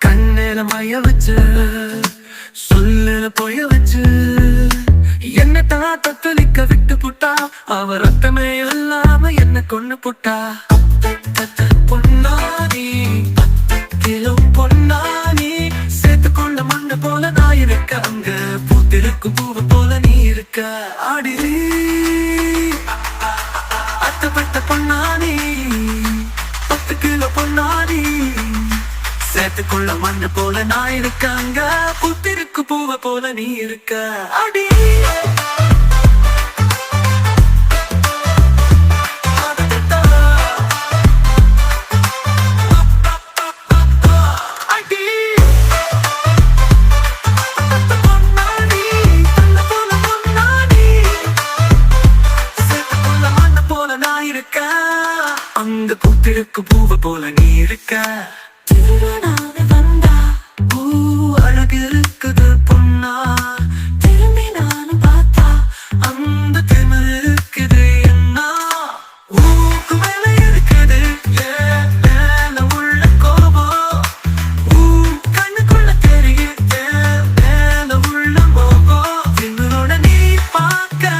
கண்ணில மைய வச்சு சொல்லுல பொய்ய வச்சு என்ன தான் தத்தளிக்க விட்டு புட்டா அவ ரத்தமே இல்லாம என்ன கொண்டு புட்டா பொன்னாடி கிலோ பொன்னாடி சேர்த்துக்கொண்ட மண்ண போல நான் இருக்க அங்க பூத்திருக்கும் பூவ போல நீ இருக்க ஆடி அத்தப்பட்ட பொன்னாடி 10 கிலோ பொன்னாடி சேர்த்துக்குள்ள மண்ண போல நான் இருக்க அங்க பூத்திருக்கு பூவ போல நீ இருக்க அடி அங்க பூத்திருக்கு பூவ போல நீ இருக்க திருநாள் வந்தா பூ அழகு இருக்குது பொன்னா திரும்பி நானும் பார்த்தா அந்த திமிர் இருக்குது என்ன ஊக்கு மேல இருக்குது மேல உள்ள கோபம் கண்ணுக்குள்ள தெரியுது மேல உள்ள மோகம் திமிரோட நீ பார்க்க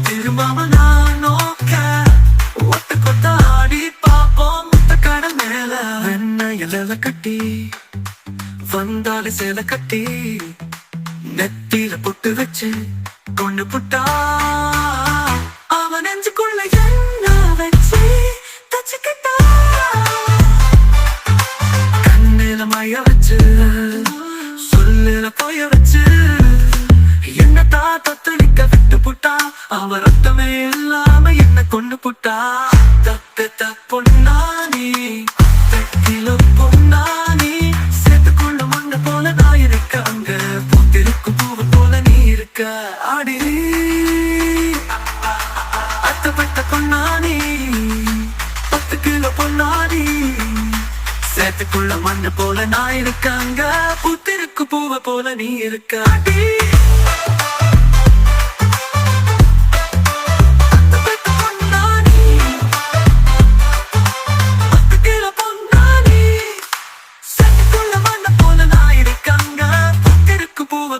திரும்பாம நான் நோக்க ஒத்த கொத்த ஆடி பாப்போம் முத்த கடை மேல வெண்ணையில கட்டி வந்தாலே சேலை கட்டி நெத்தியில பொட்டு வச்சு கொண்டு புட்டா அவன் நெஞ்சுக்குள்ள என்ன வச்சு தச்சுக்கிட்டா கண்ணில மைய வச்சு சொல்லுல பொய்ய வச்சு என்ன தான் தத்தளிக்க விட்டு புட்டா அவ ரத்தமே இல்லாம என்ன கொண்டு புட்டா தத்த பொன்னானி கிலோ பொன்னானி சேர்த்துக்குள்ள மண்ண போல நான் இருக்க அங்க பூத்திருக்கும் பூவ போல நீ இருக்க ஆடி அத்தப்பட்ட பொன்னானி 10 கிலோ பொன்னாடி சேர்த்துக்குள்ள மண்ண போல நான் இருக்க அங்க பூத்திருக்கும் பூவ போல நீ இருக்க ஆடி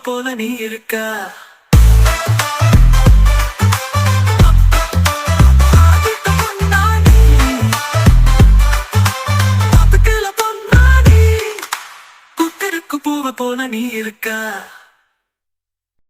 போல நீ இருக்க பூவ போல நீ இருக்க